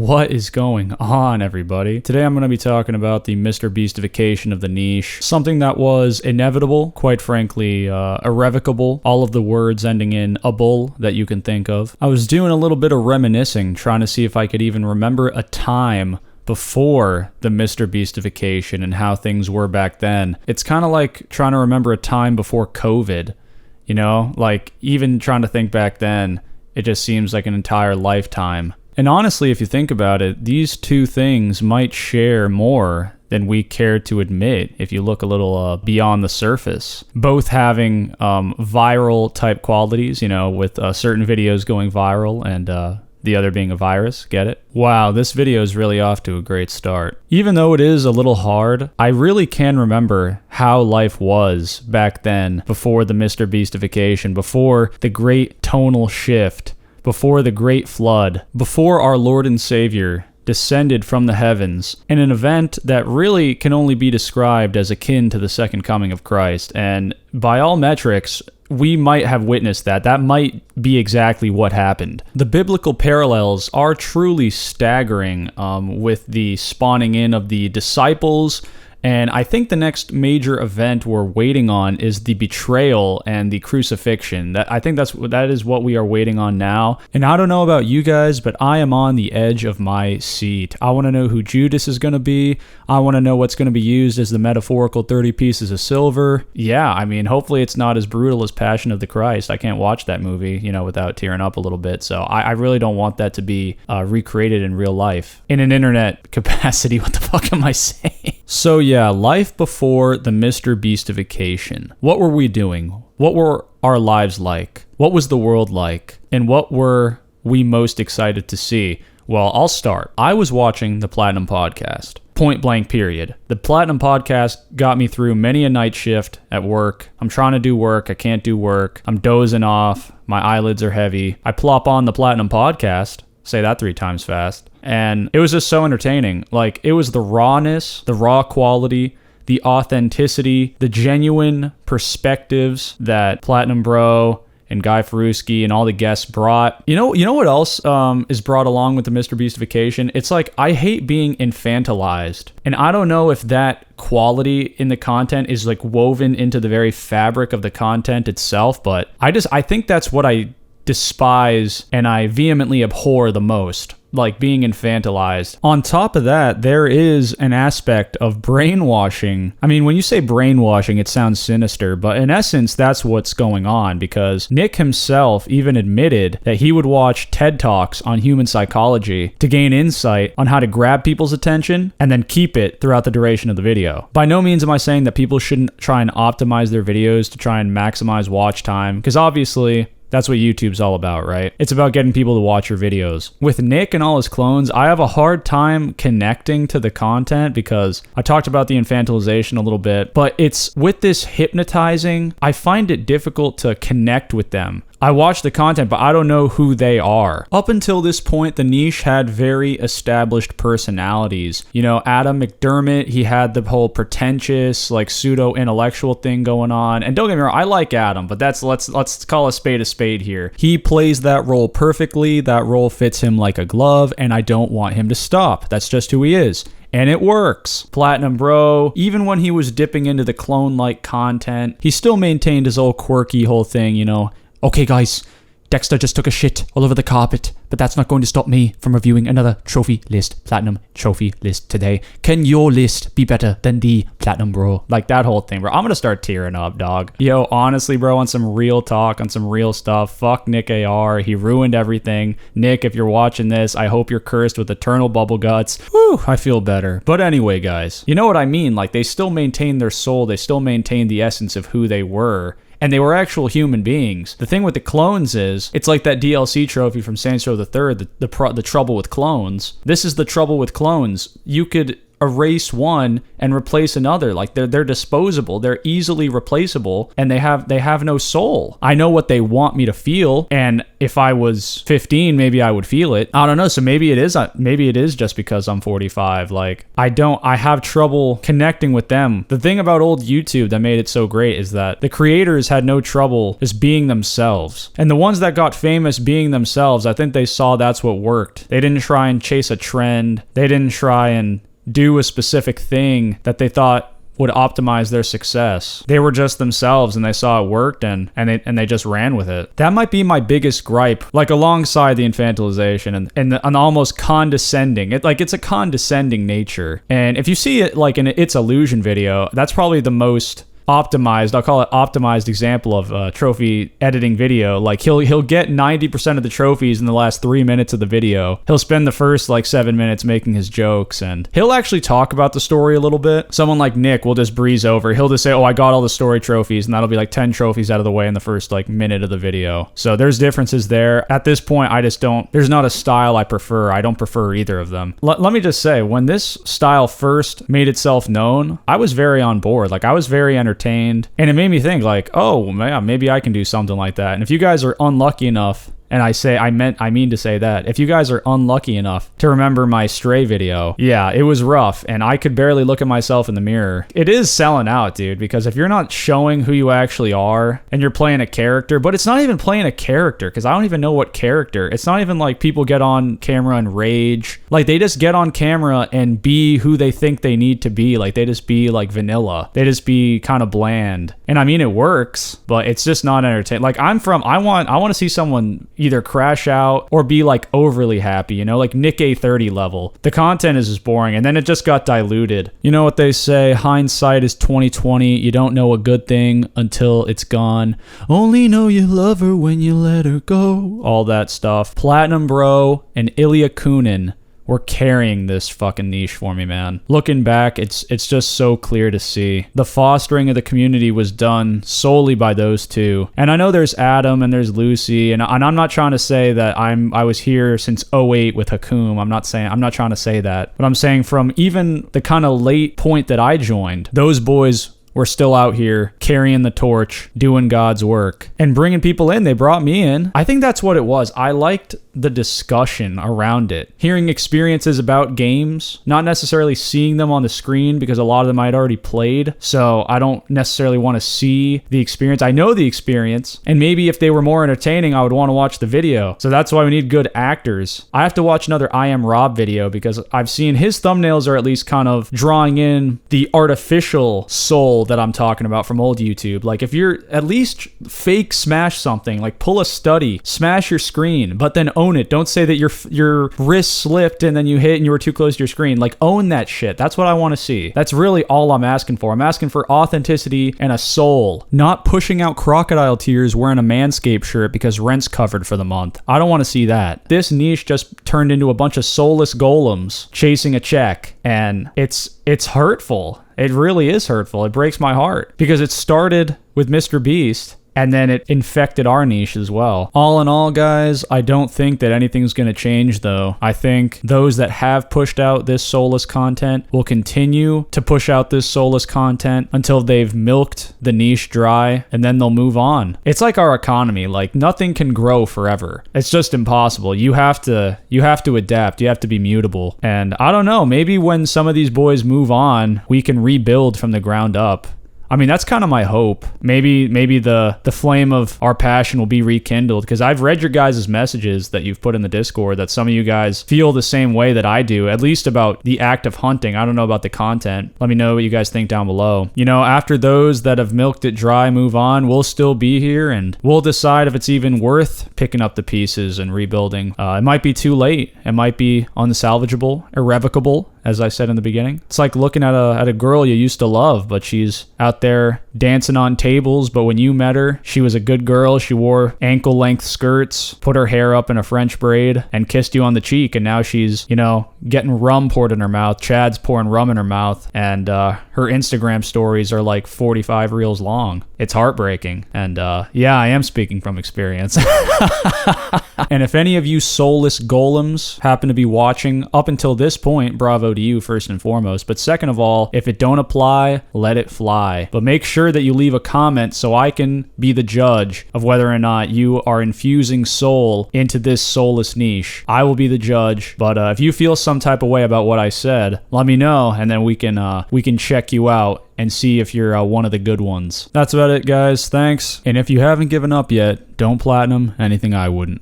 What is going on, everybody? Today I'm going to be talking about the MrBeastification of the niche. Something that was inevitable, quite frankly, irrevocable. All of the words ending in able that you can think of. I was doing a little bit of reminiscing, trying to see if I could even remember a time before the MrBeastification and how things were back then. It's kind of like trying to remember a time before COVID, you know? Like, even trying to think back then, it just seems like an entire lifetime. And honestly, if you think about it, these two things might share more than we care to admit if you look a little beyond the surface. Both having viral type qualities, you know, with certain videos going viral and the other being a virus. Get it? Wow, this video is really off to a great start. Even though it is a little hard, I really can remember how life was back then, before the MrBeastification, before the great tonal shift, before the great flood, before our Lord and Savior descended from the heavens, in an event that really can only be described as akin to the second coming of Christ. And by all metrics, we might have witnessed that. That might be exactly what happened. The biblical parallels are truly staggering with the spawning in of the disciples. And I think the next major event we're waiting on is the betrayal and the crucifixion. I think that is what we are waiting on now. And I don't know about you guys, but I am on the edge of my seat. I want to know who Judas is going to be. I want to know what's going to be used as the metaphorical 30 pieces of silver. Yeah, I mean, hopefully it's not as brutal as Passion of the Christ. I can't watch that movie, you know, without tearing up a little bit. So I really don't want that to be recreated in real life. In an internet capacity, what the fuck am I saying? So yeah, life before the MrBeastification. What were we doing? What were our lives like? What was the world like? And what were we most excited to see? Well, I'll start. I was watching the Platinum Podcast. Point blank period. The Platinum Podcast got me through many a night shift at work. I'm trying to do work. I can't do work. I'm dozing off. My eyelids are heavy. I plop on the Platinum Podcast. Say that 3 times fast. And it was just so entertaining. Like, it was the rawness, the raw quality, the authenticity, the genuine perspectives that Platinum Bro and Guy Ferruski and all the guests brought. You know what else is brought along with the MrBeastification? It's like, I hate being infantilized. And I don't know if that quality in the content is like woven into the very fabric of the content itself, but I think that's what I despise and I vehemently abhor the most, like being infantilized. On top of that, there is an aspect of brainwashing. I mean, when you say brainwashing, it sounds sinister, but in essence, that's what's going on, because Nick himself even admitted that he would watch TED Talks on human psychology to gain insight on how to grab people's attention and then keep it throughout the duration of the video. By no means am I saying that people shouldn't try and optimize their videos to try and maximize watch time, because obviously that's what YouTube's all about, right? It's about getting people to watch your videos. With Nick and all his clones, I have a hard time connecting to the content because I talked about the infantilization a little bit, but it's with this hypnotizing, I find it difficult to connect with them. I watch the content, but I don't know who they are. Up until this point, the niche had very established personalities. You know, Adam McDermott, he had the whole pretentious, like, pseudo-intellectual thing going on. And don't get me wrong, I like Adam, but let's call a spade here. He plays that role perfectly. That role fits him like a glove, and I don't want him to stop. That's just who he is. And it works. Platinum Bro, even when he was dipping into the clone-like content, he still maintained his old quirky whole thing, you know. Okay, guys, Dexter just took a shit all over the carpet, but that's not going to stop me from reviewing another trophy list, Platinum trophy list today. Can your list be better than the Platinum Bro? Like, that whole thing, bro. I'm going to start tearing up, dog. Yo, honestly, bro, on some real talk, on some real stuff, fuck Nick AR. He ruined everything. Nick, if you're watching this, I hope you're cursed with eternal bubble guts. Whew, I feel better. But anyway, guys, you know what I mean? Like, they still maintain their soul. They still maintain the essence of who they were. And they were actual human beings. The thing with the clones is, it's like that DLC trophy from Saints Row the Third, the trouble with clones. This is the trouble with clones. You could erase one and replace another. Like they're disposable. They're easily replaceable, and they have no soul. I know what they want me to feel, and if I was 15, maybe I would feel it. I don't know. So maybe it is just because I'm 45. Like I have trouble connecting with them. The thing about old YouTube that made it so great is that the creators had no trouble just being themselves. And the ones that got famous being themselves, I think they saw that's what worked. They didn't try and chase a trend. They didn't try and do a specific thing that they thought would optimize their success. They were just themselves, and they saw it worked, and they just ran with it. That might be my biggest gripe, like alongside the infantilization and an almost condescending. It's a condescending nature. And if you see it like in It's Illusion video, that's probably the most optimized, I'll call it optimized example of trophy editing video. Like he'll get 90% of the trophies in the last 3 minutes of the video. He'll spend the first like 7 minutes making his jokes, and he'll actually talk about the story a little bit. Someone like Nick will just breeze over. He'll just say, oh, I got all the story trophies, and that'll be like 10 trophies out of the way in the first like minute of the video. So there's differences there. At this point, there's not a style I prefer. I don't prefer either of them. Let me just say, when this style first made itself known, I was very on board. Like I was very entertained, and it made me think like, oh man, maybe I can do something like that. And if you guys are unlucky enough, and I mean to say that, if you guys are unlucky enough to remember my Stray video, yeah, it was rough, and I could barely look at myself in the mirror. It is selling out, dude, because if you're not showing who you actually are, and you're playing a character, but it's not even playing a character, because I don't even know what character. It's not even like people get on camera and rage. Like, they just get on camera and be who they think they need to be. Like, they just be like vanilla. They just be kind of bland. And I mean, it works, but it's just not entertaining. Like, I want to see someone either crash out or be like overly happy, you know, like Nick A30 level. The content is just boring, and then it just got diluted. You know what they say, hindsight is 20/20. You don't know a good thing until it's gone. Only know you love her when you let her go. All that stuff. Platinum Bro and Ilya Kunin were carrying this fucking niche for me, man. Looking back, it's just so clear to see. The fostering of the community was done solely by those two. And I know there's Adam and there's Lucy, and I'm not trying to say that I was here since '08 with Hakum. I'm not trying to say that. But I'm saying from even the kind of late point that I joined, those boys were still out here carrying the torch, doing God's work, and bringing people in. They brought me in. I think that's what it was. I liked the discussion around it. Hearing experiences about games, not necessarily seeing them on the screen, because a lot of them I'd already played, so I don't necessarily want to see the experience. I know the experience, and maybe if they were more entertaining, I would want to watch the video. So that's why we need good actors. I have to watch another I Am Rob video, because I've seen his thumbnails are at least kind of drawing in the artificial soul that I'm talking about from old YouTube. Like, if you're at least fake smash something, like pull a study, smash your screen, but then own it. Don't say that your wrist slipped and then you hit and you were too close to your screen. Like, own that shit. That's what I want to see. That's really all I'm asking for. I'm asking for authenticity and a soul, not pushing out crocodile tears wearing a Manscaped shirt because rent's covered for the month. I don't want to see that. This niche just turned into a bunch of soulless golems chasing a check, and it's hurtful. It really is hurtful. It breaks my heart, because it started with Mr. Beast, and then it infected our niche as well. All in all, guys, I don't think that anything's going to change, though. I think those that have pushed out this soulless content will continue to push out this soulless content until they've milked the niche dry, and then they'll move on. It's like our economy. Like, nothing can grow forever. It's just impossible. You have to adapt. You have to be mutable. And I don't know, maybe when some of these boys move on, we can rebuild from the ground up. I mean, that's kind of my hope. Maybe the flame of our passion will be rekindled, because I've read your guys' messages that you've put in the Discord that some of you guys feel the same way that I do, at least about the act of hunting. I don't know about the content. Let me know what you guys think down below. You know, after those that have milked it dry move on, we'll still be here, and we'll decide if it's even worth picking up the pieces and rebuilding. It might be too late. It might be unsalvageable, irrevocable, as I said in the beginning. It's like looking at a girl you used to love, but she's out there dancing on tables, but when you met her, she was a good girl. She wore ankle-length skirts, put her hair up in a French braid, and kissed you on the cheek, and now she's, you know, getting rum poured in her mouth. Chad's pouring rum in her mouth, and her Instagram stories are like 45 reels long. It's heartbreaking, and yeah, I am speaking from experience. And if any of you soulless golems happen to be watching up until this point, bravo to you first and foremost. But second of all, if it don't apply, let it fly. But make sure that you leave a comment so I can be the judge of whether or not you are infusing soul into this soulless niche. I will be the judge, but if you feel some type of way about what I said, let me know, and then we can check you out and see if you're one of the good ones. That's about it, guys. Thanks. And if you haven't given up yet, don't platinum anything I wouldn't.